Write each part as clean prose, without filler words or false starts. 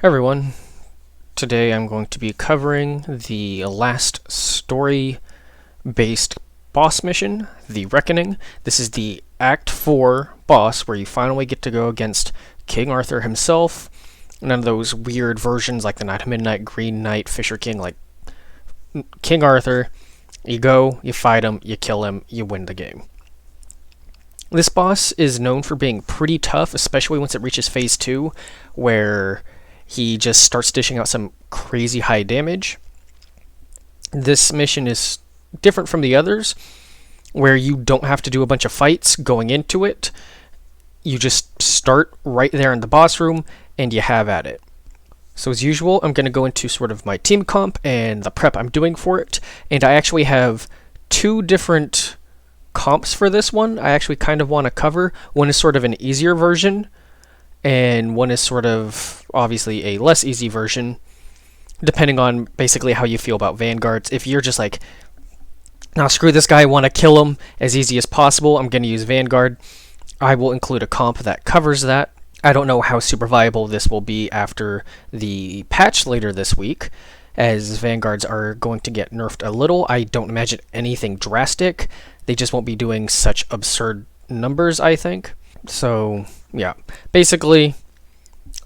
Everyone, today I'm going to be covering the last story-based boss mission, The Reckoning. This is the Act 4 boss where you finally get to go against King Arthur himself. None of those weird versions like the Knight of Midnight, Green Knight, Fisher King, like King Arthur. You go, you fight him, you kill him, you win the game. This boss is known for being pretty tough, especially once it reaches Phase 2, where he just starts dishing out some crazy high damage. This mission is different from the others, where you don't have to do a bunch of fights going into it. You just start right there in the boss room, and you have at it. So as usual, I'm going to go into sort of my team comp and the prep I'm doing for it, and I actually have two different comps for this one I actually kind of want to cover. One is sort of an easier version, and one is sort of obviously a less easy version, depending on basically how you feel about Vanguards. If you're just like, nah, screw this guy, I want to kill him as easy as possible, I'm going to use Vanguard. I will include a comp that covers that. I don't know how super viable this will be after the patch later this week, as Vanguards are going to get nerfed a little. I don't imagine anything drastic. They just won't be doing such absurd numbers, I think. So, yeah. Basically,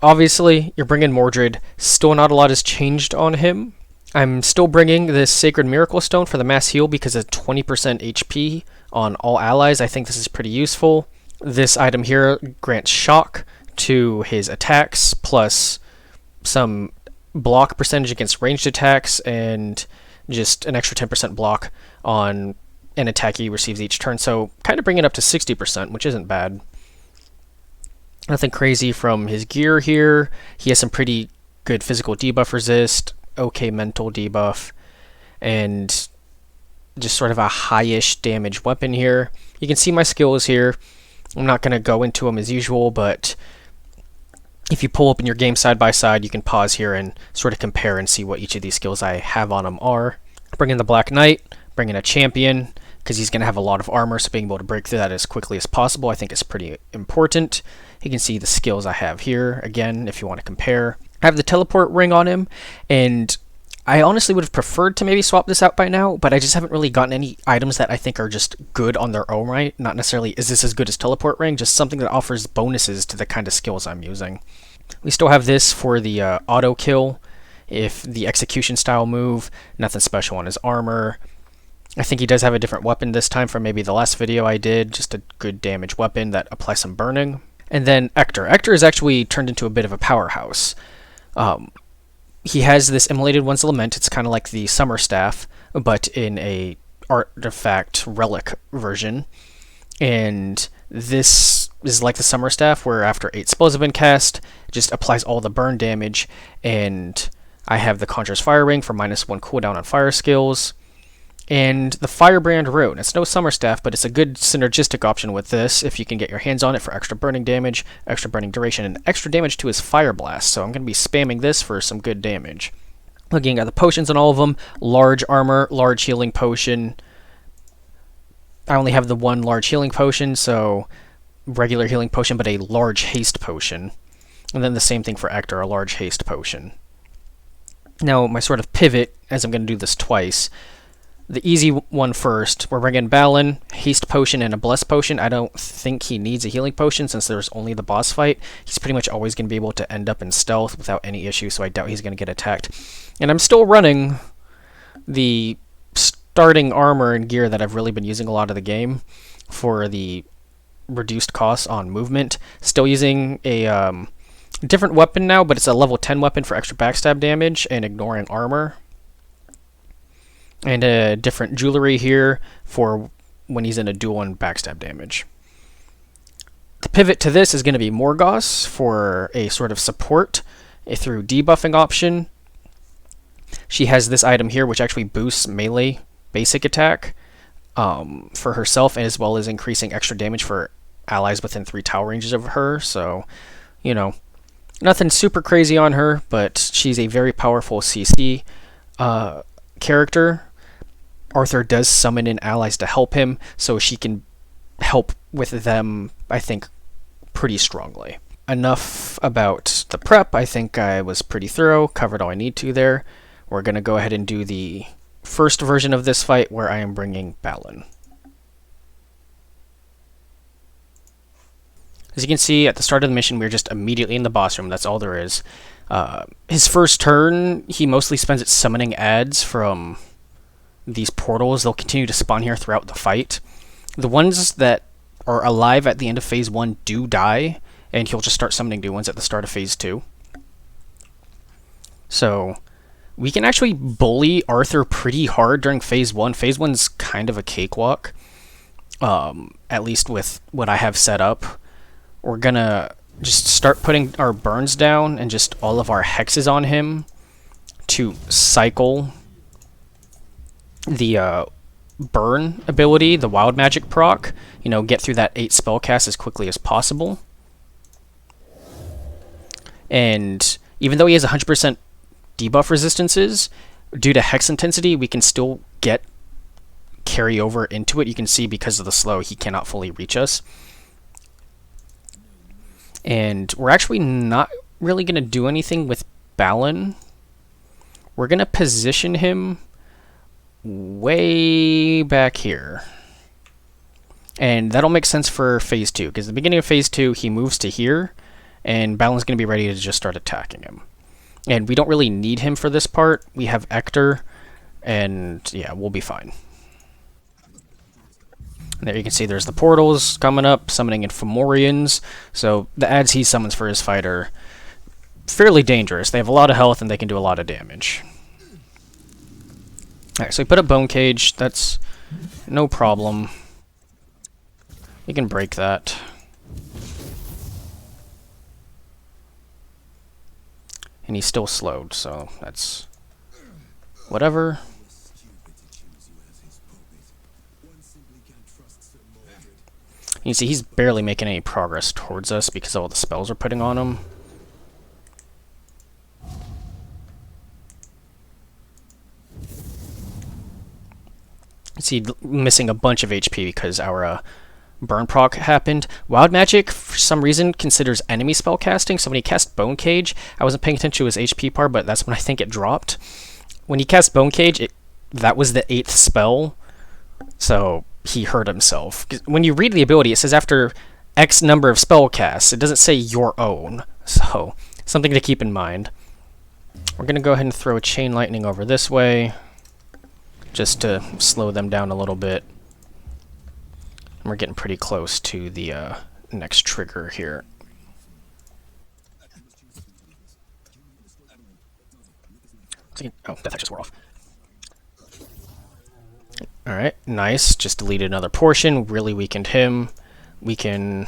obviously, you're bringing Mordred. Still not a lot has changed on him. I'm still bringing this Sacred Miracle Stone for the mass heal because of 20% HP on all allies. I think this is pretty useful. This item here grants shock to his attacks, plus some block percentage against ranged attacks, and just an extra 10% block on an attack he receives each turn. So, kind of bring it up to 60%, which isn't bad. Nothing crazy from his gear here. He has some pretty good physical debuff resist, okay mental debuff, and just sort of a high-ish damage weapon here. You can see my skills here. I'm not going to go into them as usual, but if you pull open your game side by side, you can pause here and sort of compare and see what each of these skills I have on them are. Bring in the Black Knight, bring in a champion, because he's going to have a lot of armor, so being able to break through that as quickly as possible I think is pretty important. You can see the skills I have here, again, if you want to compare. I have the teleport ring on him, and I honestly would have preferred to maybe swap this out by now, but I just haven't really gotten any items that I think are just good on their own right. Not necessarily, is this as good as teleport ring, just something that offers bonuses to the kind of skills I'm using. We still have this for the auto kill, if the execution style move, nothing special on his armor. I think he does have a different weapon this time from maybe the last video I did, just a good damage weapon that applies some burning. And then Ector. Ector is actually turned into a bit of a powerhouse. He has this Immolated One's Lament. It's kind of like the Summer Staff, but in a artifact relic version. And this is like the Summer Staff, where after 8 spells have been cast, it just applies all the burn damage. And I have the Conjurer's Fire Ring for -1 cooldown on fire skills. And the Firebrand Rune. It's no Summer Staff, but it's a good synergistic option with this if you can get your hands on it for extra burning damage, extra burning duration, and extra damage to his Fire Blast. So I'm going to be spamming this for some good damage. Looking at the potions on all of them, large armor, large healing potion. I only have the one large healing potion, so regular healing potion, but a large haste potion. And then the same thing for Ector, a large haste potion. Now, my sort of pivot, as I'm going to do this twice, the easy one first, we're bringing Balin, haste potion, and a bless potion. I don't think he needs a healing potion since there's only the boss fight. He's pretty much always going to be able to end up in stealth without any issue, so I doubt he's going to get attacked. And I'm still running the starting armor and gear that I've really been using a lot of the game for the reduced costs on movement. Still using a different weapon now, but it's a level 10 weapon for extra backstab damage and ignoring armor. And a different jewelry here for when he's in a duel and backstab damage. The pivot to this is going to be Morgause for a sort of support through debuffing option. She has this item here which actually boosts melee basic attack for herself, as well as increasing extra damage for allies within 3 tower ranges of her. So, you know, nothing super crazy on her, but she's a very powerful CC character. Arthur does summon in allies to help him, so she can help with them, I think, pretty strongly. enough about the prep. I think I was pretty thorough, covered all I need to there. We're going to go ahead and do the first version of this fight where I am bringing Balin. As you can see, at the start of the mission, we're just immediately in the boss room. That's all there is. His first turn, he mostly spends it summoning adds from these portals. They'll continue to spawn here throughout the fight. The ones that are alive at the end of Phase 1 do die, and he'll just start summoning new ones at the start of Phase 2. So we can actually bully Arthur pretty hard during Phase 1. Phase 1's kind of a cakewalk, at least with what I have set up. We're gonna just start putting our burns down and just all of our hexes on him to cycle the burn ability, the wild magic proc, you know, get through that 8 spell cast as quickly as possible. And even though he has 100% debuff resistances, due to hex intensity, we can still get carry over into it. You can see because of the slow, he cannot fully reach us. And we're actually not really going to do anything with Balin. We're going to position him way back here. And that'll make sense for Phase 2, because at the beginning of Phase 2, he moves to here, and Balin's going to be ready to just start attacking him. And we don't really need him for this part. We have Ector, and yeah, we'll be fine. And there you can see there's the portals coming up, summoning in Famorians. So the adds he summons for his fight are fairly dangerous. They have a lot of health, and they can do a lot of damage. Alright, so we put up Bone Cage. That's no problem. We can break that. And he's still slowed, so that's whatever. You can see he's barely making any progress towards us because of all the spells we're putting on him. See, missing a bunch of HP because our burn proc happened. Wild Magic, for some reason, considers enemy spell casting, so when he cast Bone Cage, I wasn't paying attention to his HP bar, but that's when I think it dropped. When he cast Bone Cage, that was the 8th spell, so he hurt himself. When you read the ability, it says after X number of spell casts. It doesn't say your own, so something to keep in mind. We're going to go ahead and throw a Chain Lightning over this way, just to slow them down a little bit. And we're getting pretty close to the next trigger here. Oh, that just wore off. Alright, nice. Just deleted another portion. Really weakened him. We can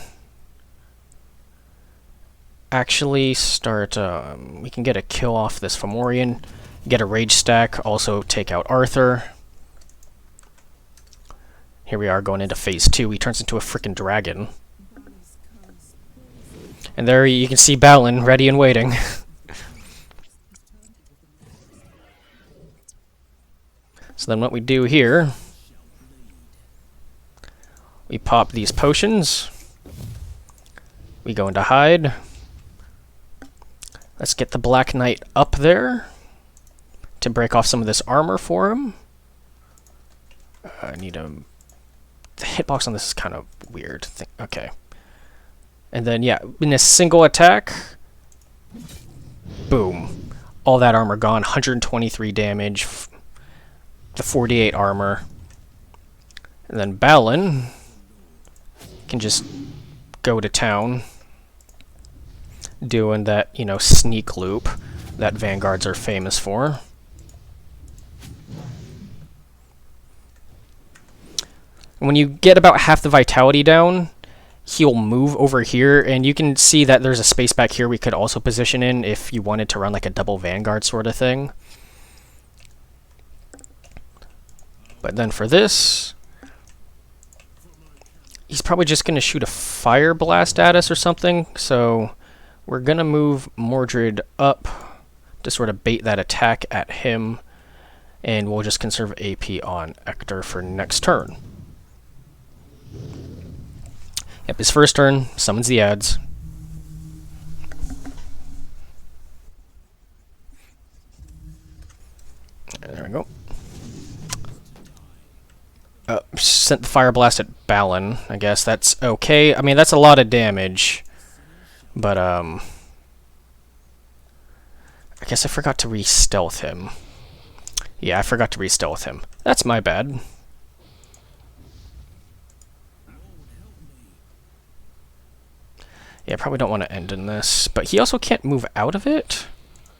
actually start... we can get a kill off this Famorian. Get a rage stack. Also take out Arthur. Here we are going into Phase 2. He turns into a freaking dragon. And there you can see Balin ready and waiting. So then what we do here, we pop these potions. We go into hide. Let's get the Black Knight up there to break off some of this armor for him. I need a... The hitbox on this is kind of weird. Okay. And then, yeah, in a single attack, boom. All that armor gone. 123 damage. The 48 armor. And then Balin can just go to town, doing that, you know, sneak loop that Vanguards are famous for. When you get about half the vitality down, he'll move over here, and you can see that there's a space back here we could also position in if you wanted to run like a double Vanguard sort of thing. But then for this, he's probably just going to shoot a fire blast at us or something, so we're going to move Mordred up to sort of bait that attack at him, and we'll just conserve AP on Ector for next turn. Yep, his first turn summons the adds. we go. Sent the Fire Blast at Balin. I guess that's okay. I mean, that's a lot of damage. But, I guess I forgot to re-stealth him. Yeah, I forgot to re-stealth him. That's my bad. Yeah, I probably don't want to end in this. But he also can't move out of it.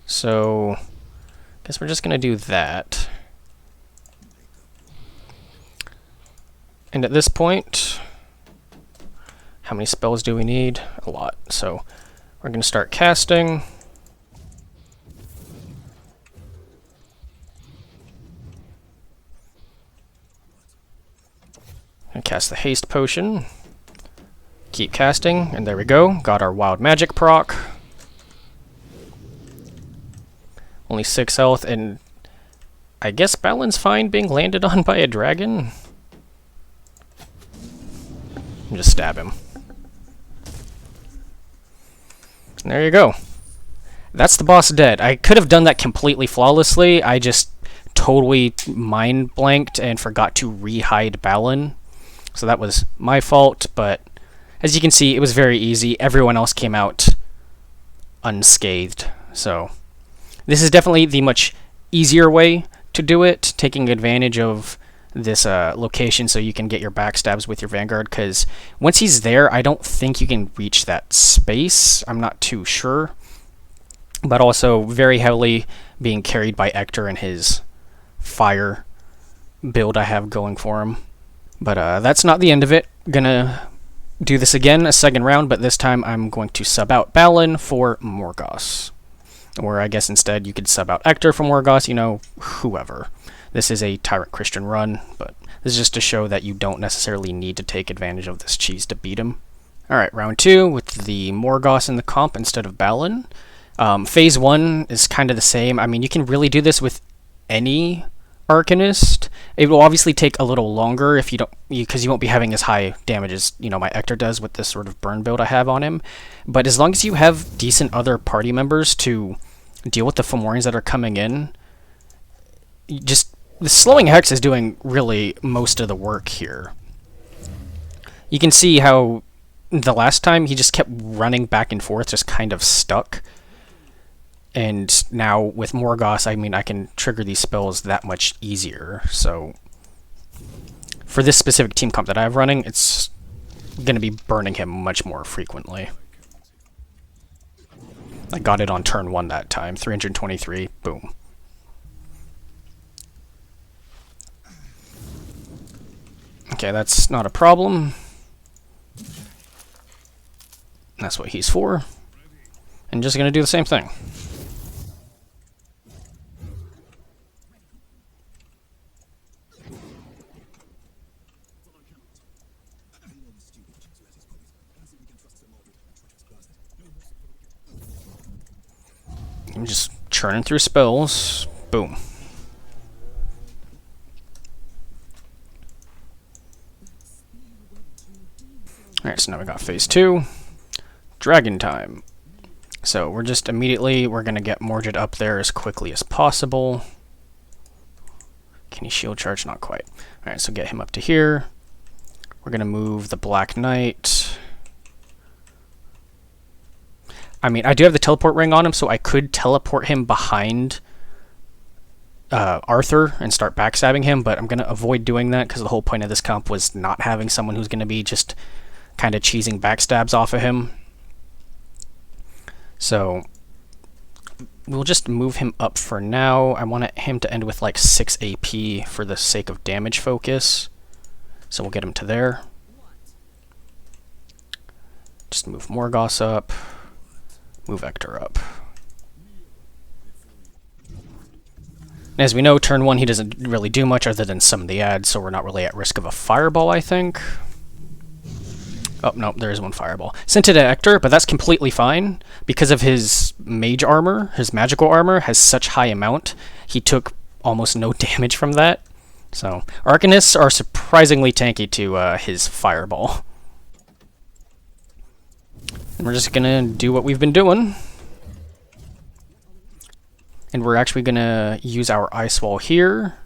So, I guess we're just going to do that. And at this point, how many spells do we need? A lot. So, we're going to start casting. And cast the haste potion. Keep casting, and there we go. Got our wild magic proc. Only 6 health, and I guess Balin's fine being landed on by a dragon. Just stab him. And there you go. That's the boss dead. I could have done that completely flawlessly. I just totally mind blanked and forgot to re-hide Balin. So that was my fault, but as you can see, it was very easy. Everyone else came out unscathed. So this is definitely the much easier way to do it, taking advantage of this location so you can get your backstabs with your Vanguard, because once he's there, I don't think you can reach that space. I'm not too sure. But also very heavily being carried by Ector and his fire build I have going for him. But that's not the end of it. Gonna do this again, a second round, but this time I'm going to sub out Balin for Morgause. Or I guess instead you could sub out Ector for Morgause, you know, whoever. This is a Tyrant Christian run, but this is just to show that you don't necessarily need to take advantage of this cheese to beat him. Alright, round 2 with the Morgause in the comp instead of Balin. Phase 1 is kind of the same. I mean, you can really do this with any Arcanist. It will obviously take a little longer if you don't, because you won't be having as high damage as, you know, my Ector does with this sort of burn build I have on him. But as long as you have decent other party members to deal with the Famorians that are coming in, just the slowing hex is doing really most of the work here. You can see how the last time he just kept running back and forth, just kind of stuck. And now with Morgause, I mean, I can trigger these spells that much easier. So for this specific team comp that I have running, it's going to be burning him much more frequently. I got it on turn 1 that time, 323, boom. Okay, that's not a problem. That's what he's for. And just going to do the same thing. I'm just churning through spells. Boom. Alright, so now we got phase 2. Dragon time. So we're just immediately, we're going to get Mordred up there as quickly as possible. Can he shield charge? Not quite. Alright, so get him up to here. We're going to move the Black Knight. I mean, I do have the teleport ring on him, so I could teleport him behind Arthur and start backstabbing him, but I'm going to avoid doing that because the whole point of this comp was not having someone who's going to be just kind of cheesing backstabs off of him. So we'll just move him up for now. I want him to end with like 6 AP for the sake of damage focus. So we'll get him to there. Just move Morgause up. Move Ector up. As we know, turn 1 he doesn't really do much other than summon the ad, so we're not really at risk of a fireball, I think. Oh, no, there is one fireball. Sent it at Ector, but that's completely fine. Because of his mage armor, his magical armor has such high amount, he took almost no damage from that. So, Arcanists are surprisingly tanky to his fireball. And we're just gonna do what we've been doing. And we're actually going to use our ice wall here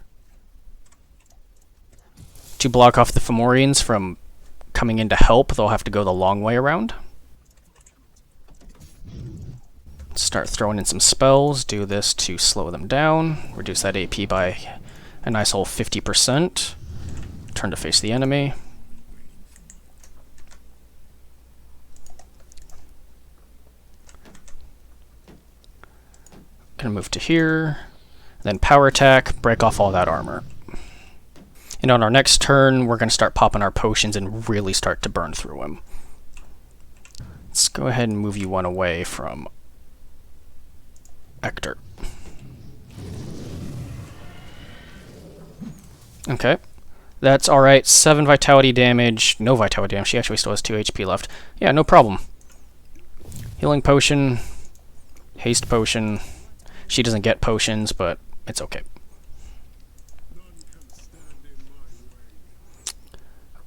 to block off the Famorians from coming in to help. They'll have to go the long way around. Start throwing in some spells. Do this to slow them down. Reduce that AP by a nice whole 50%. Turn to face the enemy. Gonna move to here. Then power attack, break off all that armor. And on our next turn, we're going to start popping our potions and really start to burn through him. Let's go ahead and move you one away from Hector. Okay. That's alright. 7 vitality damage. No vitality damage. She actually still has 2 HP left. Yeah, no problem. Healing potion. Haste potion. She doesn't get potions, but it's okay.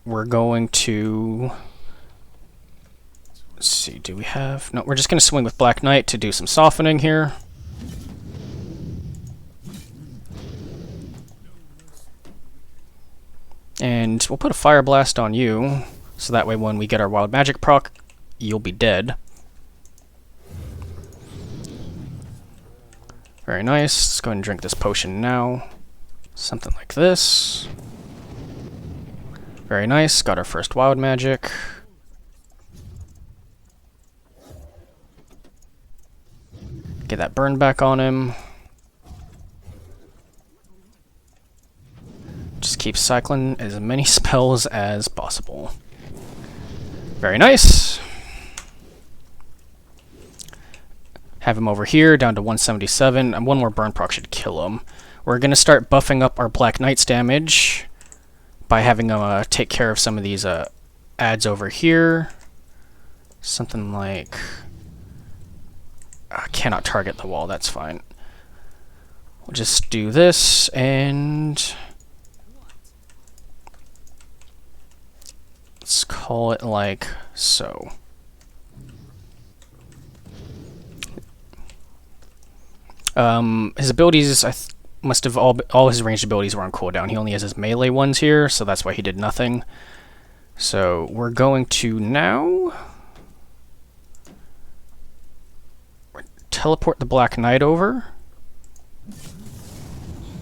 We're going to... Let's see, do we have... No, we're just going to swing with Black Knight to do some softening here. And we'll put a Fire Blast on you, so that way when we get our Wild Magic proc, you'll be dead. Very nice. Let's go ahead and drink this potion now. Something like this. Very nice. Got our first Wild Magic. Get that burn back on him. Just keep cycling as many spells as possible. Very nice. Have him over here, down to 177, and one more burn proc should kill him. We're going to start buffing up our Black Knight's damage by having him take care of some of these adds over here. Something like... I cannot target the wall, that's fine. We'll just do this, and... let's call it like so. His abilities, must have all his ranged abilities were on cooldown. He only has his melee ones here, so that's why he did nothing. So we're going to now teleport the Black Knight over.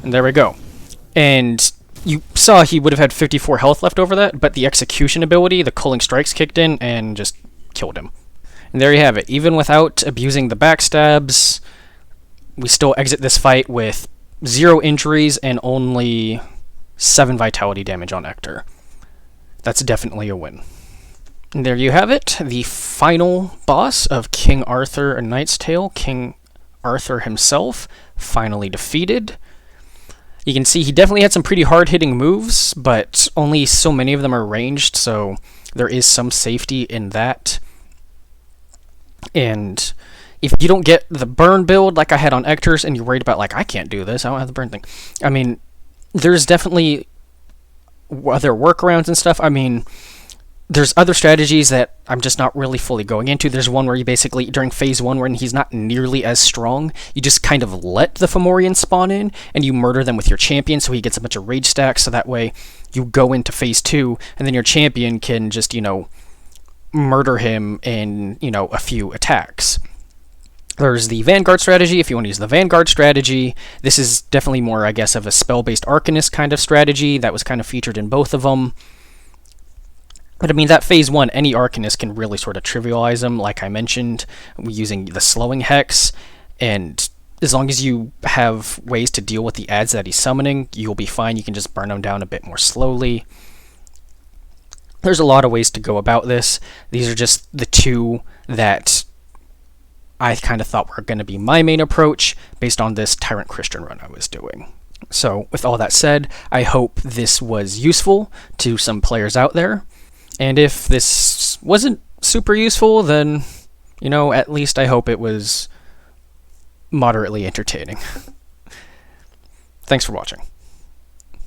And there we go. And you saw he would have had 54 health left over that, but the execution ability, the Culling Strikes, kicked in and just killed him. And there you have it. Even without abusing the backstabs, we still exit this fight with 0 injuries and only 7 vitality damage on Hector. That's definitely a win. And there you have it, the final boss of King Arthur A Knight's Tale, King Arthur himself, finally defeated. You can see he definitely had some pretty hard-hitting moves, but only so many of them are ranged, so there is some safety in that. And if you don't get the burn build like I had on Hector's, and you're worried about, like, I can't do this, I don't have the burn thing. I mean, there's definitely other workarounds and stuff. I mean, there's other strategies that I'm just not really fully going into. There's one where you basically, during phase 1, when he's not nearly as strong, you just kind of let the Famorian spawn in, and you murder them with your champion, so he gets a bunch of rage stacks, so that way you go into phase 2, and then your champion can just, murder him in, a few attacks. There's the Vanguard strategy, if you want to use the Vanguard strategy. This is definitely more, I guess, of a spell-based Arcanist kind of strategy that was kind of featured in both of them. But I mean, that phase 1, any Arcanist can really sort of trivialize him, like I mentioned, using the slowing hex, and as long as you have ways to deal with the adds that he's summoning, you'll be fine. You can just burn them down a bit more slowly. There's a lot of ways to go about this. These are just the two that I kind of thought were going to be my main approach based on this Tyrant Christian run I was doing. So with all that said, I hope this was useful to some players out there. And if this wasn't super useful, then, at least I hope it was moderately entertaining. Thanks for watching.